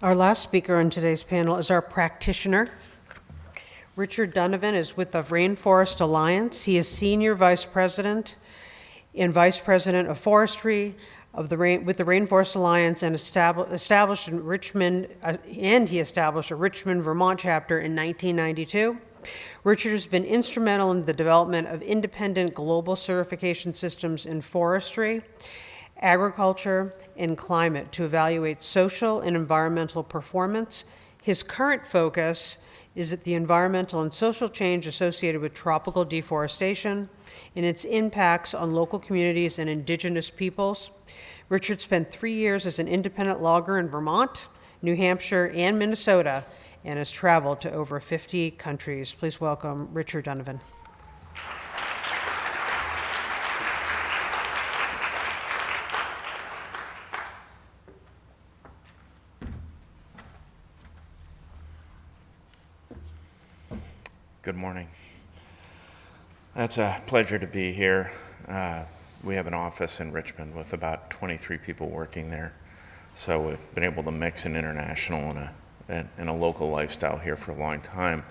Our last speaker on today's panel is our practitioner. Richard Donovan is with the Rainforest Alliance. He is Senior Vice President and Vice President of Forestry with the Rainforest Alliance, and established in Richmond, he established a Richmond, Vermont chapter in 1992. Richard has been instrumental in the development of independent global certification systems in forestry, agriculture, and climate to evaluate social and environmental performance. His current focus is at the environmental and social change associated with tropical deforestation and its impacts on local communities and indigenous peoples. Richard spent 3 years as an independent logger in Vermont, New Hampshire, and Minnesota, and has traveled to over 50 countries. Please welcome Richard Donovan. Good morning. It's a pleasure to be here. We have an office in Richmond with about 23 people working there. So we've been able to mix an international and a local lifestyle here for a long time.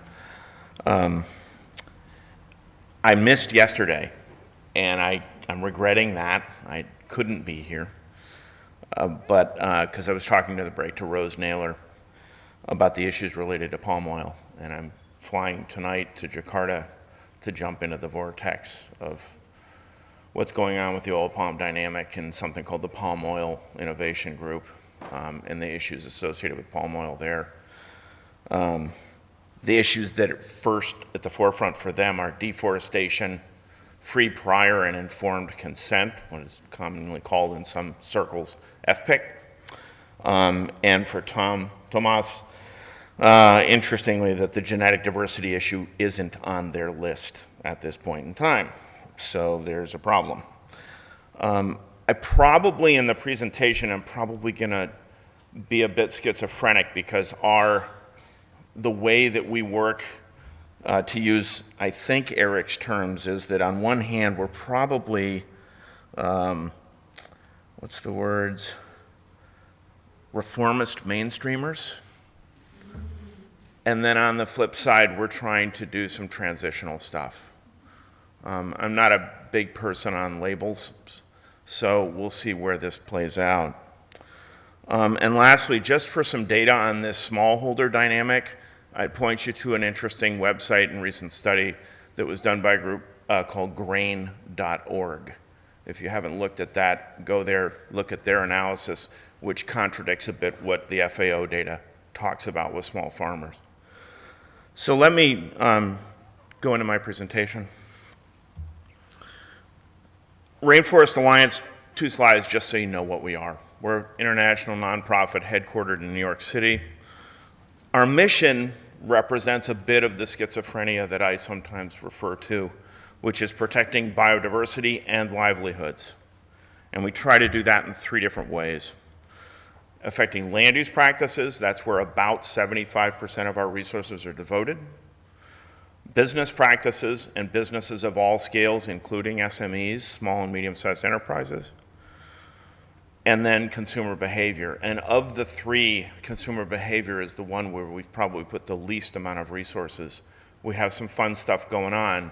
I missed yesterday, and I'm regretting that. I couldn't be here, but because I was talking to the break to Rose Naylor about the issues related to palm oil, and I'm flying tonight to Jakarta to jump into the vortex of what's going on with the oil palm dynamic and something called the Palm Oil Innovation Group, and the issues associated with palm oil there. The issues that at the forefront for them are deforestation, free, prior, and informed consent, what is commonly called in some circles FPIC. And for Tomas, interestingly, that the genetic diversity issue isn't on their list at this point in time. So there's a problem. I probably, in the presentation, I'm probably gonna be a bit schizophrenic because the way that we work, to use, I think, Eric's terms, is that on one hand, we're probably, what's the words? Reformist mainstreamers. And then on the flip side, we're trying to do some transitional stuff. I'm not a big person on labels, so we'll see where this plays out. And lastly, just for some data on this smallholder dynamic, I'd point you to an interesting website and recent study that was done by a group called grain.org. If you haven't looked at that, go there, look at their analysis, which contradicts a bit what the FAO data talks about with small farmers. So let me go into my presentation. Rainforest Alliance, 2 slides just so you know what we are. We're an international nonprofit headquartered in New York City. Our mission represents a bit of the schizophrenia that I sometimes refer to, which is protecting biodiversity and livelihoods. And we try to do that in 3 different ways. Affecting land use practices, that's where about 75% of our resources are devoted. Business practices and businesses of all scales, including SMEs, small and medium-sized enterprises. And then consumer behavior. And of the 3, consumer behavior is the one where we've probably put the least amount of resources. We have some fun stuff going on,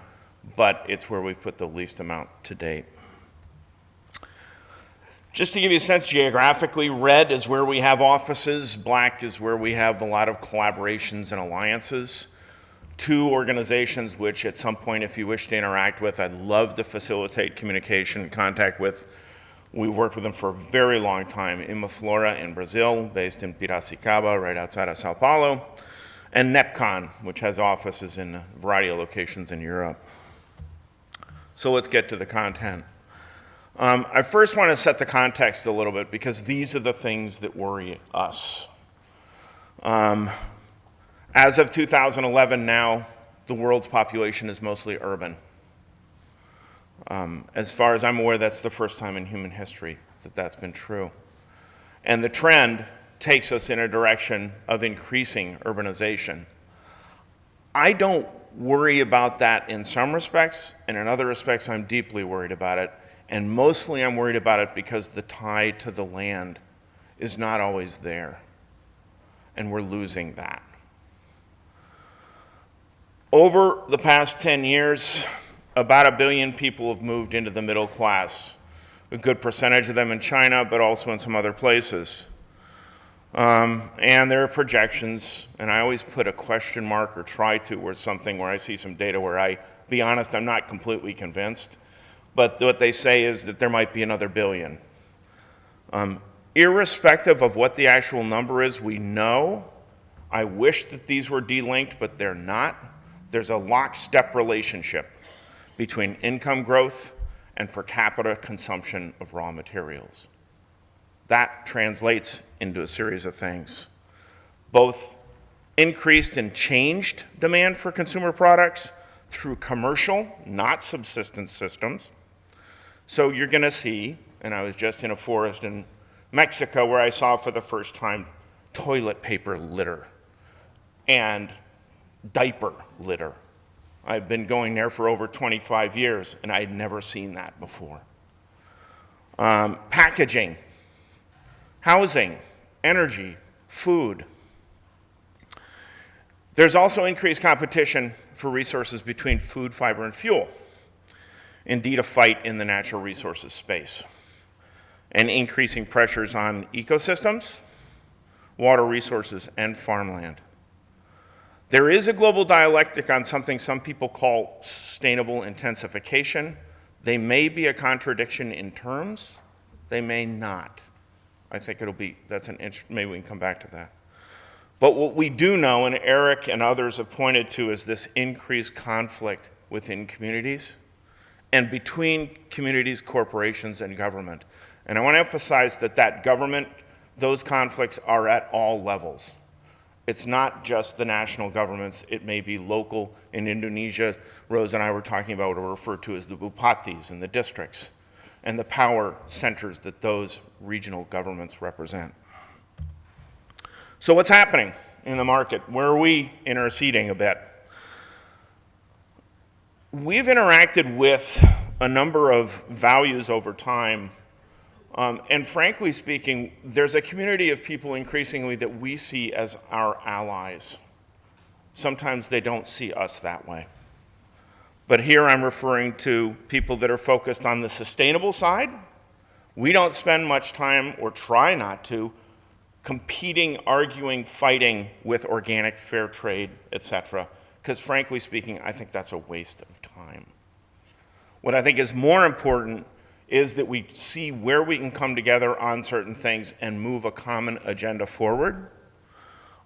but it's where we've put the least amount to date. Just to give you a sense geographically, red is where we have offices, black is where we have a lot of collaborations and alliances. 2 organizations which at some point, if you wish to interact with, I'd love to facilitate communication and contact with. We've worked with them for a very long time. Imaflora in Brazil, based in Piracicaba, right outside of Sao Paulo, and NEPCON, which has offices in a variety of locations in Europe. So let's get to the content. I first want to set the context a little bit because these are the things that worry us. As of 2011 now, the world's population is mostly urban. As far as I'm aware, that's the first time in human history that that's been true. And the trend takes us in a direction of increasing urbanization. I don't worry about that in some respects, and in other respects, I'm deeply worried about it. And mostly I'm worried about it because the tie to the land is not always there. and we're losing that. Over the past 10 years, about 1 billion people have moved into the middle class. A good percentage of them in China, but also in some other places. And there are projections, and I always put a question mark or try to, or something where I see some data where be honest, I'm not completely convinced. But what they say is that there might be another 1 billion. Irrespective of what the actual number is, we know, I wish that these were delinked, but they're not. There's a lockstep relationship between income growth and per capita consumption of raw materials. That translates into a series of things. Both increased and changed demand for consumer products through commercial, not subsistence systems. So you're gonna see, and I was just in a forest in Mexico where I saw for the first time toilet paper litter and diaper litter. I've been going there for over 25 years and I'd never seen that before. Packaging, housing, energy, food. There's also increased competition for resources between food, fiber, and fuel. Indeed, a fight in the natural resources space, and increasing pressures on ecosystems, water resources, and farmland. There is a global dialectic on something some people call sustainable intensification. They may be a contradiction in terms, they may not. I think maybe we can come back to that. But what we do know, and Eric and others have pointed to, is this increased conflict within communities and between communities, corporations, and government. And I want to emphasize that government, those conflicts are at all levels. It's not just the national governments, it may be local. In Indonesia, Rose and I were talking about what are referred to as the bupatis and the districts, and the power centers that those regional governments represent. So what's happening in the market? Where are we interceding a bit? We've interacted with a number of values over time, and frankly speaking, there's a community of people increasingly that we see as our allies. Sometimes they don't see us that way. But here I'm referring to people that are focused on the sustainable side. We don't spend much time, or try not to, competing, arguing, fighting with organic, fair trade, etc. Because frankly speaking, I think that's a waste of time. What I think is more important is that we see where we can come together on certain things and move a common agenda forward.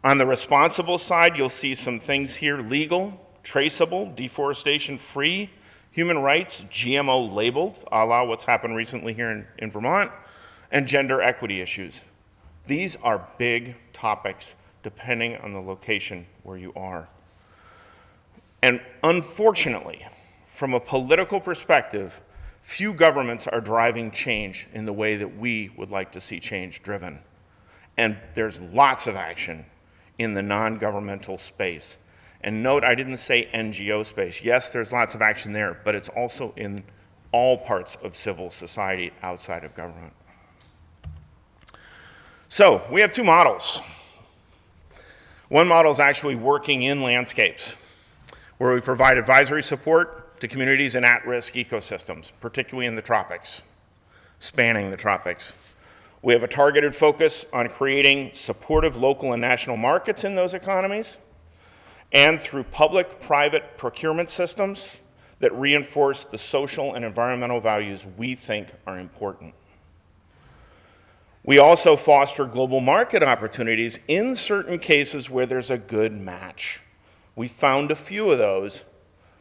On the responsible side, you'll see some things here: legal, traceable, deforestation-free, human rights, GMO labeled, a la what's happened recently here in Vermont, and gender equity issues. These are big topics depending on the location where you are. And unfortunately, from a political perspective, few governments are driving change in the way that we would like to see change driven. And there's lots of action in the non-governmental space. And note, I didn't say NGO space. Yes, there's lots of action there, but it's also in all parts of civil society outside of government. So we have two models. One model is actually working in landscapes, where we provide advisory support to communities in at-risk ecosystems, particularly in the tropics, spanning the tropics. We have a targeted focus on creating supportive local and national markets in those economies, and through public-private procurement systems that reinforce the social and environmental values we think are important. We also foster global market opportunities in certain cases where there's a good match. We found a few of those,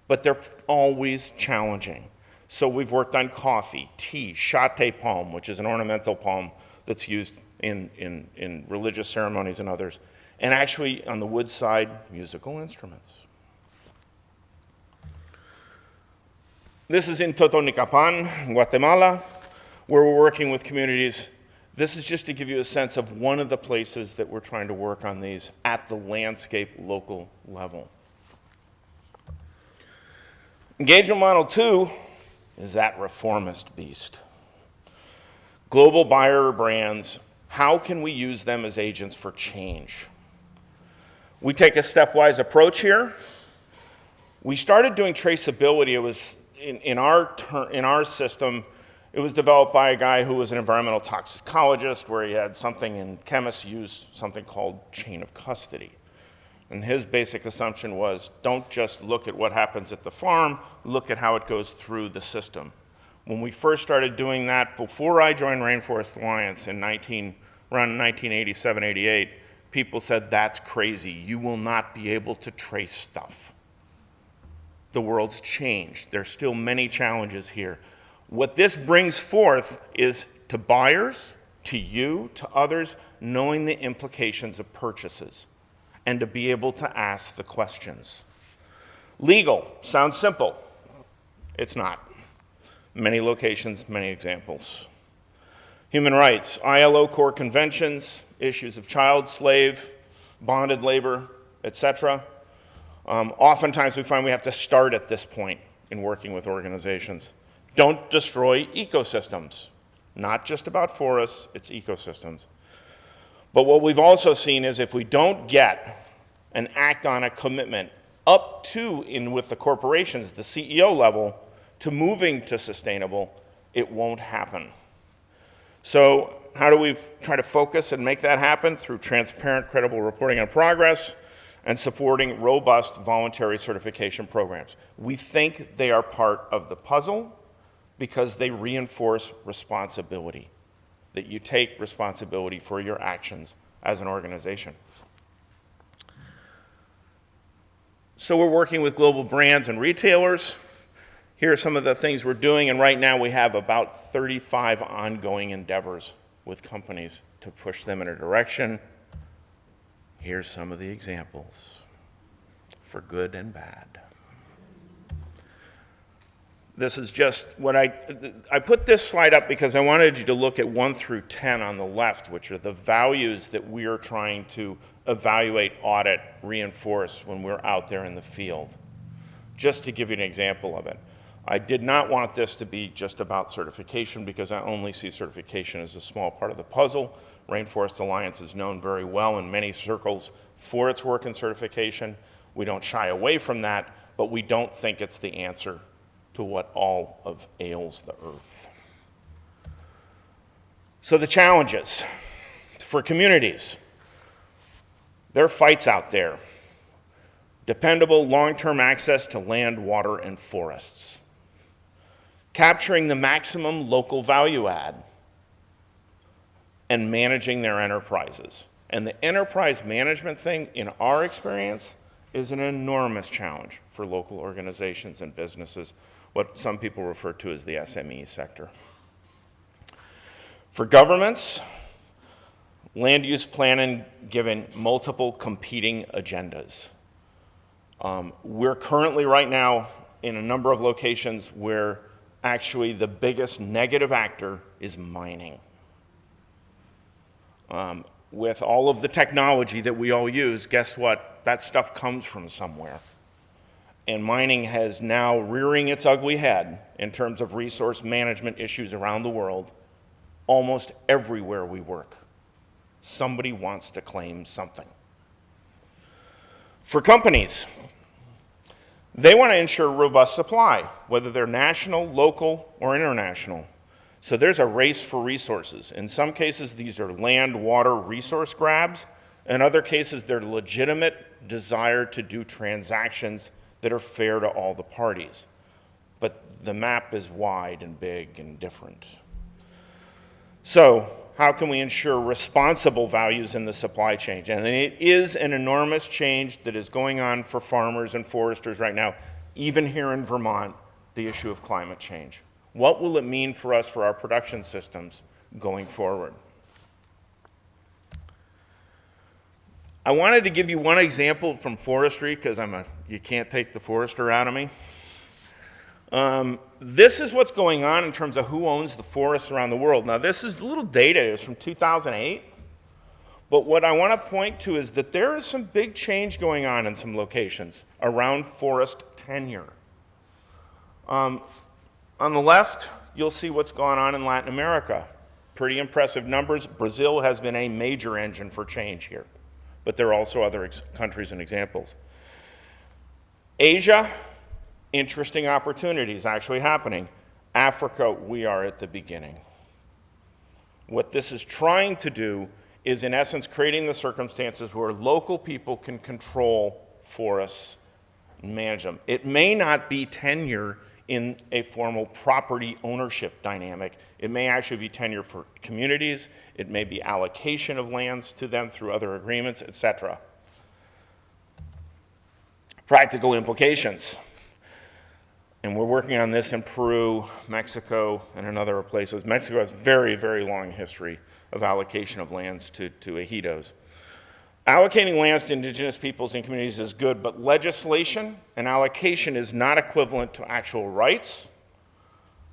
but they're always challenging. So we've worked on coffee, tea, shate palm, which is an ornamental palm that's used in religious ceremonies and others, and actually on the wood side, musical instruments. This is in Totonicapán, Guatemala, where we're working with communities. This is just to give you a sense of one of the places that we're trying to work on these at the landscape local level. Engagement model 2 is that reformist beast. Global buyer brands, how can we use them as agents for change? We take a stepwise approach here. We started doing traceability. It was in our system, it was developed by a guy who was an environmental toxicologist, where he had something, and chemists use something called chain of custody. And his basic assumption was, don't just look at what happens at the farm, look at how it goes through the system. When we first started doing that, before I joined Rainforest Alliance around 1987, 88, people said, that's crazy. You will not be able to trace stuff. The world's changed. There's still many challenges here. What this brings forth is to buyers, to you, to others, knowing the implications of purchases and to be able to ask the questions. Legal sounds simple. It's not. Many locations, many examples. Human rights, ILO core conventions, issues of child, slave, bonded labor, etc. Oftentimes we find we have to start at this point in working with organizations. Don't destroy ecosystems. Not just about forests, it's ecosystems. But what we've also seen is if we don't get and act on a commitment up to, with the corporations, the CEO level, to moving to sustainable, it won't happen. So how do we try to focus and make that happen? Through transparent, credible reporting on progress and supporting robust voluntary certification programs. We think they are part of the puzzle because they reinforce responsibility, that you take responsibility for your actions as an organization. So we're working with global brands and retailers. Here are some of the things we're doing, and right now we have about 35 ongoing endeavors with companies to push them in a direction. Here's some of the examples, for good and bad. This is just what I put this slide up because I wanted you to look at 1 through 10 on the left, which are the values that we are trying to evaluate, audit, reinforce when we're out there in the field. Just to give you an example of it. I did not want this to be just about certification because I only see certification as a small part of the puzzle. Rainforest Alliance is known very well in many circles for its work in certification. We don't shy away from that, but we don't think it's the answer to what all of ails the earth. So the challenges for communities. There are fights out there. Dependable long-term access to land, water, and forests. Capturing the maximum local value add and managing their enterprises. And the enterprise management thing, in our experience, is an enormous challenge for local organizations and businesses, what some people refer to as the SME sector. For governments, land use planning given multiple competing agendas. We're currently right now in a number of locations where actually the biggest negative actor is mining. With all of the technology that we all use, guess what? That stuff comes from somewhere. And mining has now rearing its ugly head in terms of resource management issues around the world, almost everywhere we work. Somebody wants to claim something. For companies, they want to ensure robust supply, whether they're national, local, or international. So there's a race for resources. In some cases, these are land, water, resource grabs. In other cases, they're legitimate desire to do transactions that are fair to all the parties. But the map is wide and big and different. So how can we ensure responsible values in the supply chain? And it is an enormous change that is going on for farmers and foresters right now, even here in Vermont, the issue of climate change. What will it mean for us for our production systems going forward? I wanted to give you one example from forestry because you can't take the forester out of me. This is what's going on in terms of who owns the forests around the world. Now, this is little data. It's from 2008. But what I want to point to is that there is some big change going on in some locations around forest tenure. On the left, you'll see what's gone on in Latin America. Pretty impressive numbers. Brazil has been a major engine for change here. but there are also other countries and examples. Asia, interesting opportunities actually happening. Africa, we are at the beginning. What this is trying to do is, in essence, creating the circumstances where local people can control forests and manage them. It may not be tenure in a formal property ownership dynamic. It may actually be tenure for communities. It may be allocation of lands to them through other agreements, etc. Practical implications. And we're working on this in Peru, Mexico, and in other places. Mexico has very, very long history of allocation of lands to ejidos. Allocating lands to indigenous peoples and communities is good, but legislation and allocation is not equivalent to actual rights.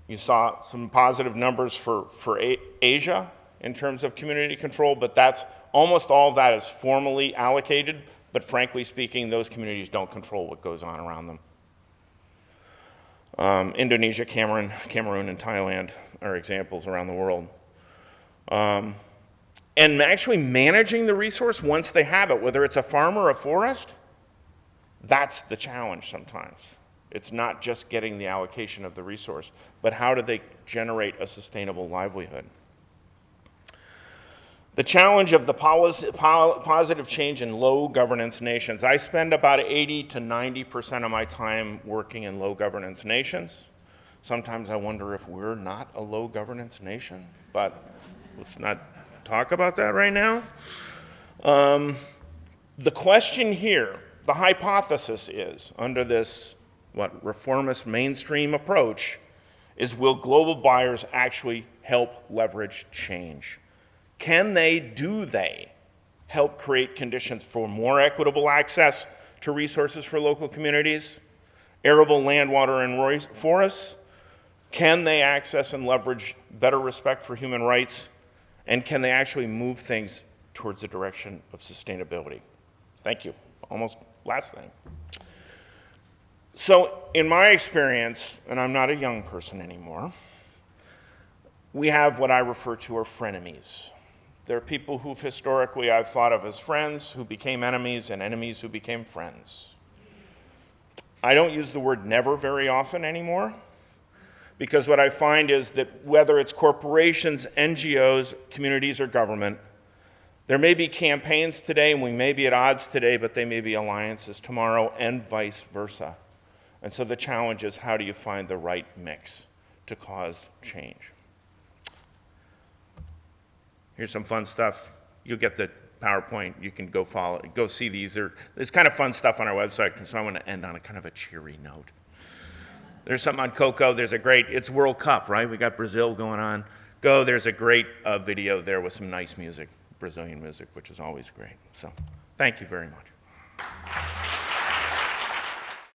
You saw some positive numbers for Asia in terms of community control, but that's almost all of that is formally allocated, but frankly speaking, those communities don't control what goes on around them. Indonesia, Cameroon, and Thailand are examples around the world. And actually managing the resource once they have it, whether it's a farm or a forest, that's the challenge sometimes. It's not just getting the allocation of the resource, but how do they generate a sustainable livelihood? The challenge of the positive change in low governance nations. I spend about 80 to 90% of my time working in low governance nations. Sometimes I wonder if we're not a low governance nation, but let's not talk about that right now. The question here, the hypothesis is, under this reformist mainstream approach, is will global buyers actually help leverage change? Can they help create conditions for more equitable access to resources for local communities, arable land, water, and forests? Can they access and leverage better respect for human rights? And can they actually move things towards the direction of sustainability? Thank you. Almost last thing. So in my experience, and I'm not a young person anymore, we have what I refer to as frenemies. There are people who historically I've thought of as friends who became enemies and enemies who became friends. I don't use the word never very often anymore, because what I find is that whether it's corporations, NGOs, communities, or government, there may be campaigns today and we may be at odds today, but they may be alliances tomorrow and vice versa. And so the challenge is, how do you find the right mix to cause change? Here's some fun stuff. You'll get the PowerPoint. You can go follow, go see these. There's kind of fun stuff on our website, so I want to end on a kind of a cheery note. There's something on cocoa. There's a great, it's World Cup, right? We got Brazil going on. There's a great video there with some nice music, Brazilian music, which is always great. So thank you very much.